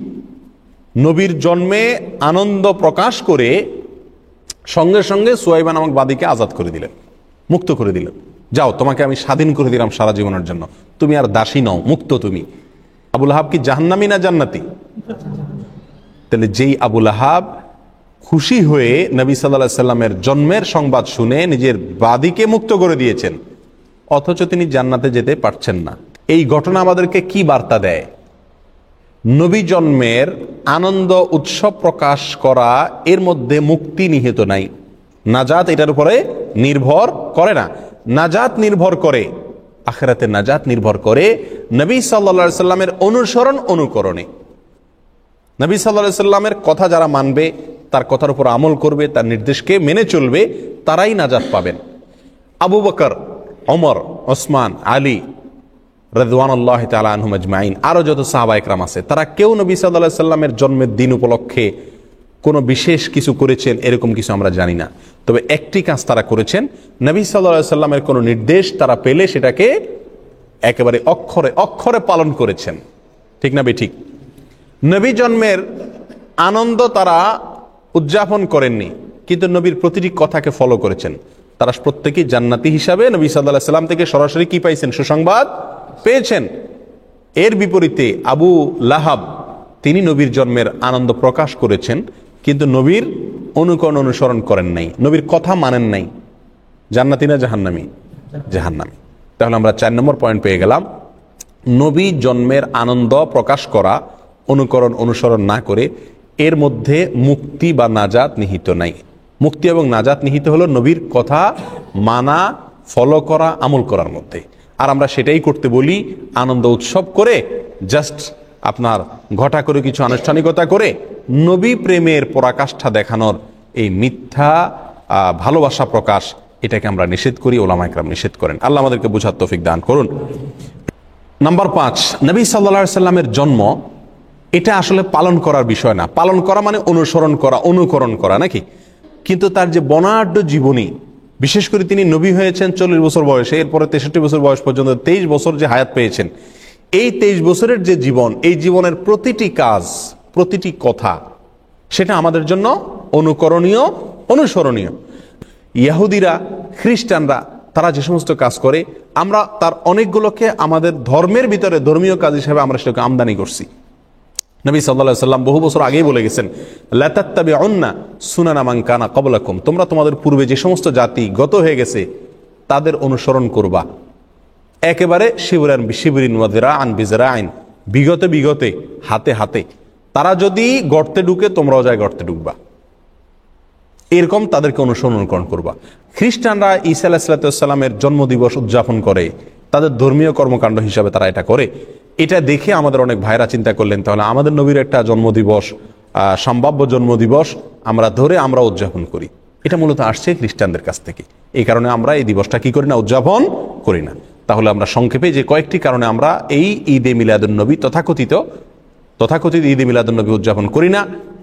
নবীর জন্মে আনন্দ প্রকাশ করে সঙ্গে সঙ্গে সুয়াইবা নামক বাদীকে আজাদ করে দিলেন, মুক্ত করে দিলেন। যাও, তোমাকে আমি স্বাধীন করে দিলাম সারা জীবনের জন্য, তুমি আর দাসী নও, মুক্ত তুমি। আবু লাহাব কি জাহান্নামী না জান্নাতি? তাহলে যেই আবু লাহাব খুশি হয়ে নবী সাল্লাল্লাহু আলাইহি সাল্লামের জন্মের সংবাদ শুনে নিজের বাদীকে মুক্ত করে দিয়েছেন, অথচ তিনি জান্নাতে যেতে পারছেন না, এই ঘটনা আমাদেরকে কি বার্তা দেয়? নবী জন্মের আনন্দ উৎসব প্রকাশ করা, এর মধ্যে মুক্তি নিহিত নাই। নাজাত এটার উপরে নির্ভর করে না। নাজাত নির্ভর করে, আখিরাতে নাজাত নির্ভর করে নবী সাল্লাল্লাহু আলাইহি সাল্লামের অনুসরণ অনুকরণে। নবী সাল্লাল্লাহু আলাইহি সাল্লামের কথা যারা মানবে, তার কথার উপর আমল করবে, তার নির্দেশকে মেনে চলবে, তারাই নাজাত পাবেন। আবু বকর, ওমর, ওসমান, আলী রাদিয়াল্লাহু তাআলা আনহুম আজমাইন, আরো যত সাহাবা একরাম আছে, তারা কেউ নবী সাল্লাল্লাহু আলাইহি সাল্লামের জন্মের দিন উপলক্ষে কোনো বিশেষ কিছু করেছেন এরকম কিছু আমরা জানি না। তবে একটি কাজ তারা করেছেন, নবী সাল্লাল্লাহু আলাইহি সাল্লামের কোনো নির্দেশ তারা পেলে সেটাকে একেবারে অক্ষরে অক্ষরে পালন করেছেন। ঠিক না বেঠিক? নবী জন্মের আনন্দ তারা উদযাপন করেননি, কিন্তু নবীর প্রতিটি কথাকে ফলো করেছেন। তারা প্রত্যেকেই জান্নাতি হিসাবে নবী সাল্লাল্লাহু আলাইহি সাল্লাম থেকে সরাসরি কি পাইছেন? সুসংবাদ পেয়েছেন। এর বিপরীতে আবু লাহাব, তিনি নবীর জন্মের আনন্দ প্রকাশ করেছেন, কিন্তু নবীর অনুকরণ অনুসরণ করেন নাই, নবীর কথা মানেন নাই। জান্নাতি না জাহান্নামী? জাহান্নামী। তাহলে আমরা 4 নম্বর পয়েন্ট পেয়ে গেলাম। নবী জন্মের আনন্দ প্রকাশ করা, অনুকরণ অনুসরণ না করে এর মধ্যে মুক্তি বা নাজাত নিহিত নাই। মুক্তি এবং নাজাত নিহিত হলো নবীর কথা মানা, ফলো করা, আমল করার মধ্যে। আর আমরা সেটাই করতে বলি, আনন্দ উৎসব করে, জাস্ট আপনার ঘটা করে কিছু আনুষ্ঠানিকতা করে নবী প্রেমের পরাকাষ্ঠা দেখানোর এই মিথ্যা ভালোবাসা প্রকাশ, এটাকে আমরা নিষেধ করি, ওলামা ইকরাম নিষেধ করেন। আল্লাহ আমাদেরকে বুঝার তৌফিক দান করুন। নাম্বার 5, নবী সাল্লাল্লাহু আলাইহি সাল্লামের জন্ম এটা আসলে পালন করার বিষয় না। পালন করা মানে অনুসরণ করা, অনুকরণ করা, নাকি? কিন্তু তার যে বর্ণাঢ্য জীবনী, বিশেষ করে তিনি নবী হয়েছেন 40 বছর বয়সে, এরপরে 63 বছর বয়স পর্যন্ত 23 বছর যে হায়াত পেয়েছেন, এই 23 বছরের যে জীবন, এই জীবনের প্রতিটি কাজ, প্রতিটি কথা, সেটা আমাদের জন্য অনুকরণীয়, অনুসরণীয়। ইহুদিরা, খ্রিস্টানরা তারা যে সমস্ত কাজ করে, আমরা তার অনেকগুলোকে আমাদের ধর্মের ভিতরে ধর্মীয় কাজ হিসেবে আমরা সেটাকে আমদানি করছি। নবী সাল্লাল্লাহু আলাইহি সাল্লাম বহু বছর আগেই বলে গেছেন, লা তাত্তাবিউন্না সুনানা মান কানা ক্বাবলাকুম, তোমরা তোমাদের পূর্বে যে সমস্ত জাতি গত হয়ে গেছে তাদের অনুসরণ করবা, একেবারে শিবরান বিশিবরিন ওয়া যিরাআন বিযরাইন, বিগতে বিগতে, হাতে হাতে। তারা যদি গর্তে ঢুকে তোমরাও যায় গর্তে ঢুকবা, এরকম তাদেরকে অনুসরণ করবা। খ্রিস্টানরা ঈসা আলাইহিস সালামের জন্মদিবস উদযাপন করে, তাদের ধর্মীয় কর্মকাণ্ড হিসাবে তারা এটা করে। এটা দেখে আমাদের অনেক ভাইরা চিন্তা করলেন, তাহলে আমাদের নবীর একটা জন্মদিবস, সম্ভাব্য জন্মদিবস আমরা ধরে আমরা উদযাপন করি। এটা মূলত আসছে খ্রিস্টানদের কাছ থেকে। এই কারণে আমরা এই দিবসটা কি করি না? উদযাপন করি না। তাহলে আমরা সংক্ষেপে যে কয়েকটি কারণে আমরা এই ঈদে মিলাদুন্নবী তথাকথিত ঈদে মিলাদুন্নবী উদযাপন করি না,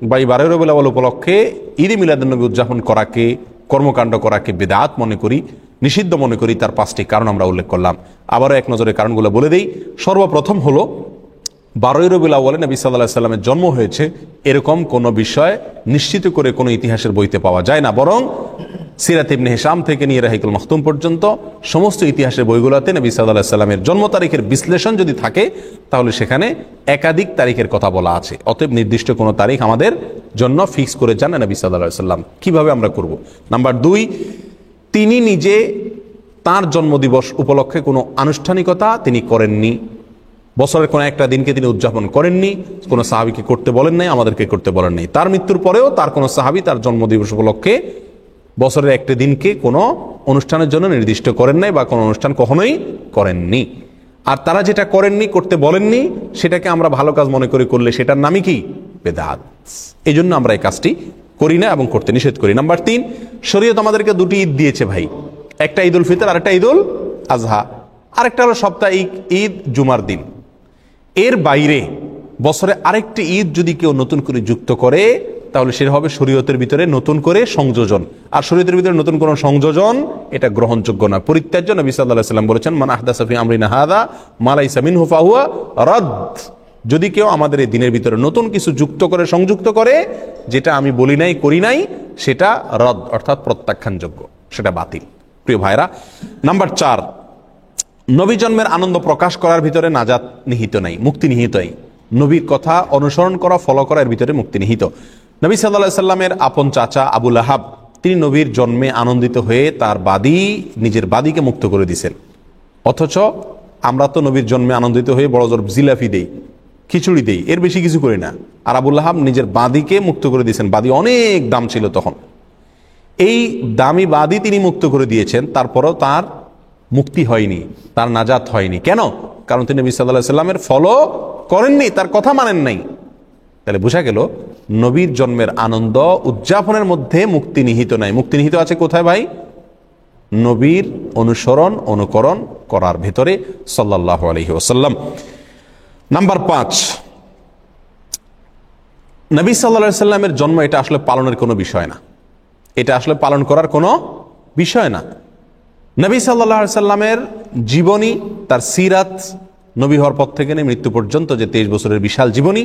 বা এই 12 রবিউল আউয়াল উপলক্ষে ঈদে মিলাদুন্নবী উদযাপন করাকে, কর্মকাণ্ড করাকে বিদআত মনে করি, নিষিদ্ধ মনে করি, তার 5টি কারণ আমরা উল্লেখ করলাম। আবারও এক নজরে কারণগুলো বলে দেই। সর্বপ্রথম হলো 12 রবিউল আউয়ালে নবী সাল্লাল্লাহু আলাইহি সাল্লামের জন্ম হয়েছে এরকম কোনো বিষয় নিশ্চিত করে কোনো ইতিহাসের বইতে পাওয়া যায় না, বরং সিরাত ইবনে হিশাম থেকে নিয়ে রাহিকুল মাখতুম পর্যন্ত সমস্ত ইতিহাসের বইগুলোতে নবী সাল্লাল্লাহু আলাইহি সাল্লামের জন্ম তারিখের বিশ্লেষণ যদি থাকে তাহলে সেখানে একাধিক তারিখের কথা বলা আছে। অতএব নির্দিষ্ট কোনো তারিখ আমাদের জন্য ফিক্স করে যান নবী সাল্লাল্লাহু আলাইহি সাল্লাম। কিভাবে আমরা করব? নাম্বার 2, তিনি নিজে তার জন্মদিবস উপলক্ষে কোনো আনুষ্ঠানিকতা তিনি করেননি। বছরের কোনো একটা দিনকে তিনি উদযাপন করেননি, কোনো সাহাবীকে করতে বলেন নাই, আমাদেরকে করতে বলেন নাই। তার মৃত্যুর পরেও তার কোনো সাহাবী তার জন্মদিবস উপলক্ষে বছরের একটা দিনকে কোনো অনুষ্ঠানের জন্য নির্দিষ্ট করেন নাই, বা কোনো অনুষ্ঠান কখনোই করেননি। আর তারা যেটা করেননি, করতে বলেননি, সেটাকে আমরা ভালো কাজ মনে করে করলে সেটার নামই কি? বেদাত। এই জন্য আমরা এই কাজটি করি না এবং করতে নিষেধ করি। নাম্বার 3, শরীয়ত আমাদেরকে 2টি ঈদ দিয়েছে ভাই, একটা ঈদুল ফিতর আর একটা ঈদুল আজহা, আরেকটা হলো সাপ্তাহিক ঈদ জুমার দিন। এর বাইরে বছরে আরেকটি ঈদ যদি কেউ নতুন করে যুক্ত করে তাহলে সেটা হবে শরীয়তের ভিতরে নতুন করে সংযোজন। আর শরীয়তের ভিতরে নতুন কোন সংযোজন এটা গ্রহণযোগ্য না, পরিত্যাজ্য। নবী সাল্লাল্লাহু আলাইহি সাল্লাম বলেছেন, মান আহদাসা ফি আমরিনা হাযা মা লাইসা মিনহু ফাহুয়া রাদ। যদি কেউ আমাদের এই দিনের ভিতরে নতুন কিছু যুক্ত করে, সংযুক্ত করে, যেটা আমি বলি নাই, করি নাই, সেটা রদ অর্থাৎ প্রত্যাখ্যানযোগ্য, সেটা বাতিল। প্রিয় ভাইরা, নাম্বার 4, নবী জন্মের আনন্দ প্রকাশ করার ভিতরে নাজাত নিহিত নাই, মুক্তি নিহিত নাই। নবীর কথা অনুসরণ করা, ফলো করার ভিতরে মুক্তি নিহিত। নবী সাল্লাল্লাহু আলাইহি সাল্লামের আপন চাচা আবু লাহাব, তিনি নবীর জন্মে আনন্দিত হয়ে তার নিজের বাদীকে মুক্ত করে দিয়েছেন। অথচ আমরা তো নবীর জন্মে আনন্দিত হয়ে বড় জোর জিলাপি দেই, খিচুড়ি দেই, এর বেশি কিছু করি না। আর আবু লাহাব নিজের বাদীকে মুক্ত করে দিয়েছেন। বাদী অনেক দাম ছিল তখন। এই দামি বাদী তিনি মুক্ত করে দিয়েছেন, তারপরও তার মুক্তি হয়নি, তার নাজাত হয়নি। কেন? কারণ তিনি নবী সাল্লাল্লাহু আলাইহি সাল্লামের ফলো করেননি, তার কথা মানেন নাই। তাহলে বোঝা গেল নবীর জন্মের আনন্দ উদযাপনের মধ্যে মুক্তি নিহিত নাই। মুক্তি নিহিত আছে কোথায় ভাই? নবীর অনুসরণ অনুকরণ করার ভেতরে সাল্লাল্লাহু আলাইহি ওয়াসাল্লাম। নাম্বার 5, নবী সাল্লাল্লাহু আলাইহি সাল্লামের জন্ম এটা আসলে পালনের কোনো বিষয় না, এটা আসলে পালন করার কোনো বিষয় না। নবী সাল্লাল্লাহু আলাইহি সাল্লামের জীবনী, তার সিরাত, নবী হওয়ার পর থেকে নিয়ে মৃত্যু পর্যন্ত যে 23 বছরের বিশাল জীবনী,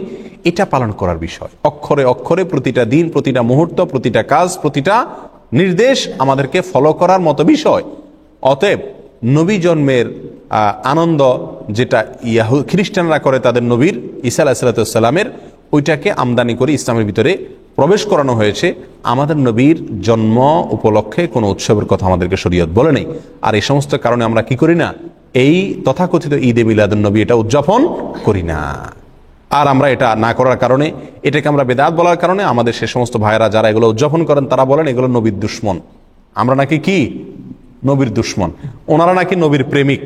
এটা পালন করার বিষয়। অক্ষরে অক্ষরে প্রতিটা দিন, প্রতিটা মুহূর্ত, প্রতিটা কাজ, প্রতিটা নির্দেশ আমাদেরকে ফলো করার মতো বিষয়। অতএব নবী জন্মের আনন্দ যেটা খ্রিস্টানরা করে তাদের নবীর ঈসা আলাইহিস সালামের, ওইটাকে আমদানি করে ইসলামের ভিতরে প্রবেশ করানো হয়েছে। আমাদের নবীর জন্ম উপলক্ষে কোনো উৎসবের কথা আমাদেরকে শরীয়ত বলে নেই। আর এই সমস্ত কারণে আমরা কি করি না? এই তথাকথিত ঈদে মিলাদুন নবী এটা উদযাপন করি না। আর আমরা এটা না করার কারণে, এটাকে আমরা বেদাত বলার কারণে আমাদের সে সমস্ত ভাইয়েরা যারা এগুলো উদযাপন করেন তারা বলেন এগুলো নবীর দুশ্মন। আমরা নাকি কি? নবীর দুশ্মন। ওনারা নাকি নবীর প্রেমিক।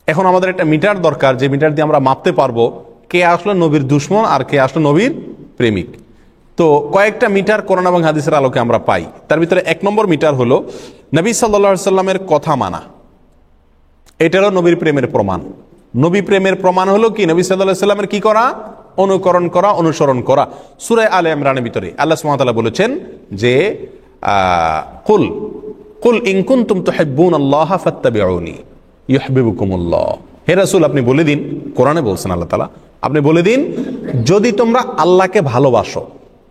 এখন আমাদের একটা মিটার দরকার, যে মিটার দিয়ে আমরা মাপতে পারবো কে আসলে নবীর দুশ্মন আর কে আসলে নবীর প্রেমিক। তো কয়েকটা মিটার কোরআন এবং হাদিসের আলোকে আমরা পাই। তার ভিতরে 1 নম্বর মিটার হলো নবী সাল্লাল্লাহু আলাইহি সাল্লামের কথা মানা। এটা হলো নবীর প্রেমের প্রমাণ। নবী প্রেমের প্রমাণ হলো কি? নবী সাল্লাল্লাহু আলাইহি সাল্লামের কি করা? অনুকরণ করা, অনুসরণ করা। সূরা আলে ইমরানের ভিতরে আল্লাহ সুবহানাহু ওয়া তাআলা বলেছেন যে কুল ইন কুনতুম তুহিব্বুনাল্লাহা ফাত্তাবিউনি ইউহিব্বুকুমুল্লাহ। হে রাসূল, আপনি বলে দিন, কোরআনে বলছেন আল্লাহ তাআলা, আপনি বলে দিন যদি তোমরা আল্লাহকে ভালোবাসো,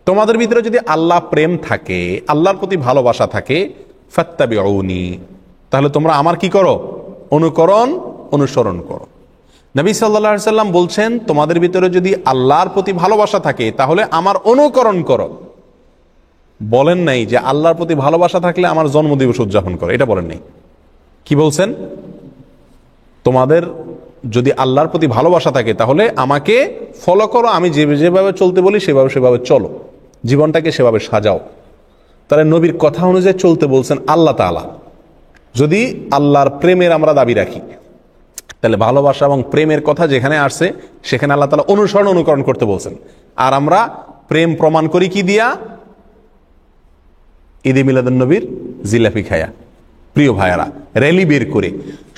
তোমাদের ভিতরে যদি আল্লাহ প্রেম থাকে, আল্লাহর প্রতি ভালোবাসা থাকে, ফাত্তাবিউনি, তাহলে তোমরা আমার কি করো? অনুকরণ অনুসরণ করো। নবী সাল্লাল্লাহু আলাইহি সাল্লাম বলছেন তোমাদের ভিতরে যদি আল্লাহর প্রতি ভালোবাসা থাকে তাহলে আমার অনুকরণ করো। বলেন নাই যে আল্লাহর প্রতি ভালোবাসা থাকলে আমার জন্মদিবস উদযাপন করো, এটা বলেন নাই। কি বলছেন? তোমাদের যদি আল্লাহর প্রতি ভালোবাসা থাকে তাহলে আমাকে ফলো করো, আমি যেভাবে চলতে বলি সেভাবে চলো, জীবনটাকে সেভাবে সাজাও। তাহলে নবীর কথা অনুযায়ী চলতে বলছেন আল্লাহ তাআলা। যদি আল্লাহর প্রেমের আমরা দাবি রাখি তাহলে ভালোবাসা এবং প্রেমের কথা যেখানে আসছে সেখানে আল্লাহ তাআলা অনুসরণ অনুকরণ করতে বলছেন। আর আমরা প্রেম প্রমাণ করি কি দিয়া? ঈদে মিলাদুন নবীর জিলাপি খায়া। প্রিয় ভাইয়ারা, র্যালি বের করে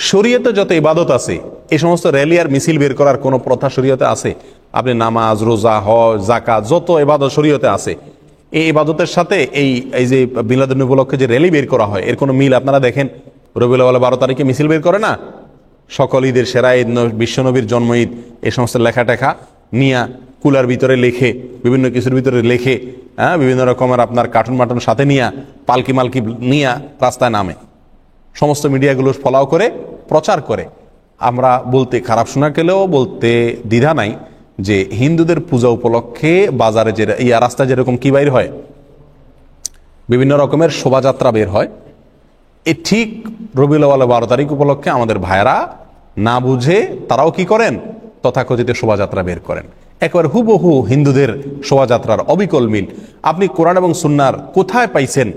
শরীয়তে যত ইবাদত আছে এই সমস্ত র্যালি আর মিছিল বের করার কোনো প্রথা শরীয়তে আছে? আপনি নামাজ, রোজা, হজ, যাকাত, যত ইবাদত শরীয়তে আছে, এই ইবাদতের সাথে এই যে মিলাদুন নবী উপলক্ষে যে র্যালি বের করা হয় এর কোনো মিল আপনারা দেখেন? রবিউল আউয়াল 12 তারিখে মিছিল বের করে না? সকল ঈদের সেরা ঈদ, বিশ্বনবীর জন্ম ঈদ, এই সমস্ত লেখা টেখা নিয়া কুলার ভিতরে লেখে, বিভিন্ন কিছুর ভিতরে লেখে, বিভিন্ন রকমের আপনার কার্টুন মাটুন সাথে নিয়া, পালকি মালকি নিয়া রাস্তায় নামে, সমস্ত মিডিয়াগুলো ফলাও করে প্রচার করে। আমরা বলতে খারাপ শোনা গেলেও বলতে দ্বিধা নাই যে হিন্দুদের পূজা উপলক্ষে বাজারে যে রাস্তায় যেরকম কি বাইর হয়, বিভিন্ন রকমের শোভাযাত্রা বের হয়, এ ঠিক রবিউল আউয়াল 12 তারিখ উপলক্ষে আমাদের ভাইয়েরা না বুঝে তারাও কি করেন? তথাকথিত শোভাযাত্রা বের করেন। একবার হুবহু হিন্দুদের শোভাযাত্রার অবিকল মিল। আপনি কোরআন এবং সুন্নাহর কোথায় পাইছেন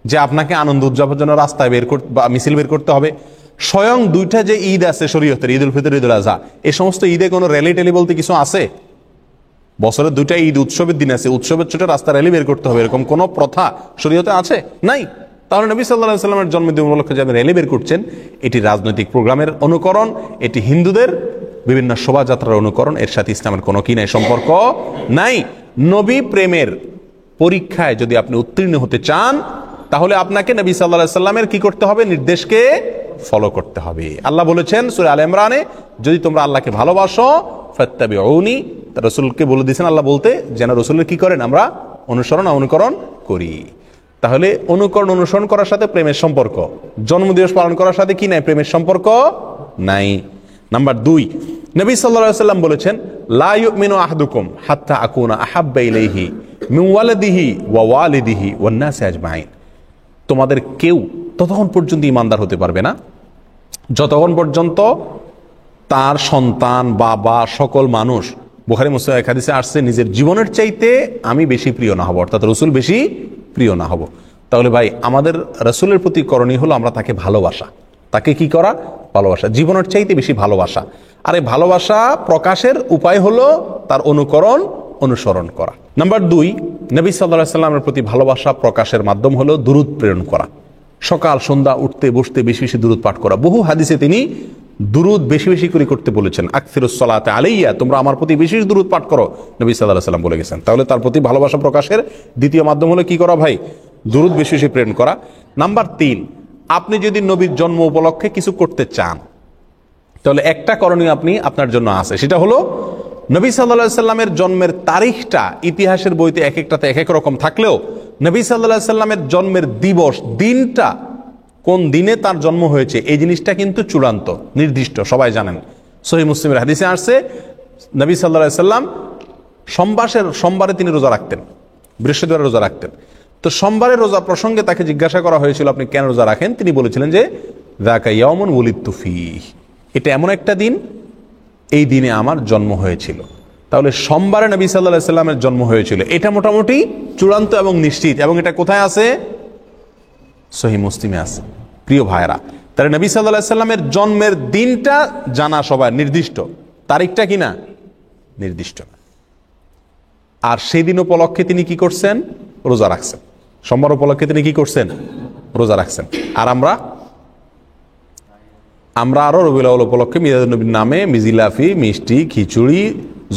যে আপনাকে আনন্দ উদযাপনের জন্য রাস্তায় বের করতে বা মিছিল বের করতে হবে? স্বয়ং 2টা যে ঈদ আছে শরীয়তের, ঈদুল ফিতর, ঈদুল আযহা, এই সমস্ত ঈদে কোনো র্যালি ট্যালি বলতে কিছু আছে? বছরের 2টা ঈদ উৎসবের দিন আছে, উৎসবের ছোট রাস্তা র্যালি বের করতে হবে, এরকম কোনো প্রথা শরীয়তে আছে? নাই। তাহলে নবী সাল্লাল্লাহু আলাইহি সাল্লামের জন্মদিন উপলক্ষে যে র্যালি বের করছেন এটি রাজনৈতিক প্রোগ্রামের অনুকরণ, এটি হিন্দুদের বিভিন্ন শোভাযাত্রার অনুকরণ, এর সাথে ইসলামের কোনো কি নাই, সম্পর্ক নাই। নবী প্রেমের পরীক্ষায় যদি আপনি উত্তীর্ণ হতে চান তাহলে আপনাকে নবী সাল্লাল্লাহু আলাইহি সাল্লামের কি করতে হবে? নির্দেশকে ফলো করতে হবে। আল্লাহ বলেছেন সূরা আলে ইমরানে, যদি তোমরা আল্লাহকে ভালোবাসো ফাত্তাবিউনি, রাসূলকে বলে দিয়েছেন আল্লাহ বলতে যেন রাসূলের কি করেন? আমরা অনুকরণ করি। তাহলে অনুকরণ অনুসরণ করার সাথে প্রেমের সম্পর্ক, জন্মদিবস পালন করার সাথে কি নাই? প্রেমের সম্পর্ক নাই। নাম্বার 2, নবী সাল্লাল্লাহু আলাইহি সাল্লাম বলেছেন লা ইউমিনু আহাদুকুম হাত্তা আকুনা আহাব্বা ইলাইহি মিন ওয়ালাদিহি ওয়া ওয়ালিদিহি ওয়ান নাসি আজমাইন। তোমাদের কেউ ততক্ষণ পর্যন্ত ঈমানদার হতে পারবে না যতক্ষণ পর্যন্ত তার সন্তান, বাবা, সকল মানুষ, বুখারী মুসলিম এক হাদিসে আসছে, নিজের জীবনের চাইতে আমি বেশি প্রিয় না হব, অর্থাৎ রাসূল বেশি প্রিয় না হব। তাহলে ভাই আমাদের রাসূলের প্রতি করণীয় হলো আমরা তাকে ভালোবাসা, তাকে কি করা? ভালোবাসা, জীবনের চাইতে বেশি ভালোবাসা। আর এই ভালোবাসা প্রকাশের উপায় হলো তার অনুকরণ অনুসরণ করা। নাম্বার 2, নবী সাল্লাল্লাহু আলাইহি সাল্লামের প্রতি ভালোবাসা প্রকাশের মাধ্যম হলো দুরূদ প্রেরণ করা। সকাল সন্ধ্যা উঠতে বসতে বেশি বেশি দুরূদ পাঠ করা। বহু হাদিসে তিনি দুরূদ বেশি বেশি করে করতে বলেছেন। আকসিরুস সালাতে আলাইয়া, তোমরা আমার প্রতি বেশি বেশি দুরূদ পাঠ করো, নবী সাল্লাল্লাহু আলাইহি সাল্লাম বলে গেছেন। তাহলে তার প্রতি ভালোবাসা প্রকাশের দ্বিতীয় মাধ্যম হলো কি করা ভাই? দুরূদ বেশি বেশি প্রেরণ করা। নাম্বার 3, আপনি যদি নবীর জন্ম উপলক্ষে কিছু করতে চান, তাহলে একটা করণীয় আপনার জন্য আছে, সেটা হলো নবী সাল্লাল্লাহু আলাইহি সাল্লামের জন্মের তারিখটা ইতিহাসের বইতে এক একটাতে এক এক রকম থাকলেও নবী সাল্লাল্লাহু আলাইহি সাল্লামের জন্মের দিবস, দিনটা কোন দিনে তার জন্ম হয়েছে, এই জিনিসটা কিন্তু চূড়ান্ত নির্দিষ্ট, সবাই জানেন। সহিহ মুসলিমের হাদিসে আসছে নবী সাল্লাল্লাহু আলাইহি সাল্লাম সোমবারে তিনি রোজা রাখতেন, বৃহস্পতিবার রোজা রাখতেন। তো সোমবারের রোজা প্রসঙ্গে তাকে জিজ্ঞাসা করা হয়েছিল, আপনি কেন রোজা রাখেন? তিনি বলেছিলেন যে যাকা ইয়াউমুন উলিদতু ফীহ, এটা এমন একটা দিন, এই দিনে আমার জন্ম হয়েছিল। তাহলে সোমবারে নবী সাল্লাল্লাহু আলাইহি সাল্লামের জন্ম হয়েছিল, এটা মোটামুটি চূড়ান্ত এবং নিশ্চিত। এবং এটা কোথায় আছে? সহিহ মুসলিমে আছে। প্রিয় ভাইরা, তাহলে নবী সাল্লাল্লাহু আলাইহি সাল্লামের জন্মের দিনটা জানা সবার নির্দিষ্ট, তারিখটা কি না? নির্দিষ্ট না। আর সেই দিন উপলক্ষে তিনি কি করছেন? রোজা রাখছেন। সোমবার উপলক্ষে তিনি কি করছেন? রোজা রাখছেন। আর আমরা আরো রবিউল আউয়াল উপলক্ষে মিলাদুন নবীর নামে মিজিলাফি, মিষ্টি, খিচুড়ি,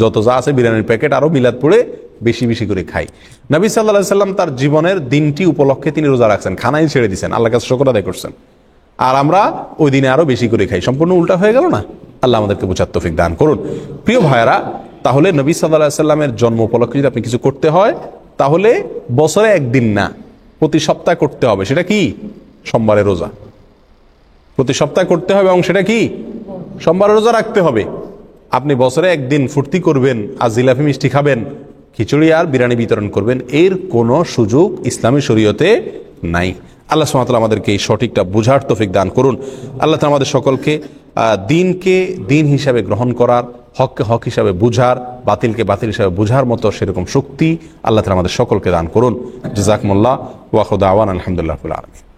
যত যা আছে, বিরিয়ানির প্যাকেট, আরো মিলাদ পড়ে বেশি বেশি করে খাই। নবী সাল্লাল্লাহু আলাইহি সাল্লাম তার জীবনের দিনটি উপলক্ষে তিনি রোজা রাখছেন, খানাই ছেড়ে দিয়েছেন, আল্লাহর কাছে শুকর আদায় করছেন। আর আমরা ওই দিনে আরো বেশি করে খাই। সম্পূর্ণ উল্টা হয়ে গেল না? আল্লাহ আমাদেরকে বোঝার তৌফিক দান করুন। প্রিয় ভাইয়েরা, তাহলে নবী সাল্লাল্লাহু আলাইহি সাল্লামের জন্ম উপলক্ষে যদি আপনি কিছু করতে হয়, তাহলে বছরে একদিন না, প্রতি সপ্তাহে করতে হবে। সেটা কি? সোমবারের রোজা প্রতি সপ্তাহে করতে হবে, এবং সেটা কি? সোমবারের রোজা রাখতে হবে। আপনি বছরে একদিন ফুর্তি করবেন আর জিলাপি মিষ্টি খাবেন, খিচুড়ি আর বিরিয়ানি বিতরণ করবেন, এর কোনো সুযোগ ইসলামী শরীয়তে নাই। আল্লাহ সুবহানাহু ওয়া তাআলা আমাদেরকে এই সঠিকটা বুঝার তৌফিক দান করুন। আল্লাহ তাআলা আমাদের সকলকে দিনকে দিন হিসাবে গ্রহণ করার, হককে হক হিসাবে বুঝার, বাতিলকে বাতিল হিসাবে বুঝার মতো সেরকম শক্তি আল্লাহ তাআলা আমাদের সকলকে দান করুন। জাযাকুমুল্লাহ ওয়া আখিরু দাওয়ানা আলহামদুলিল্লাহি রাব্বিল আলামিন।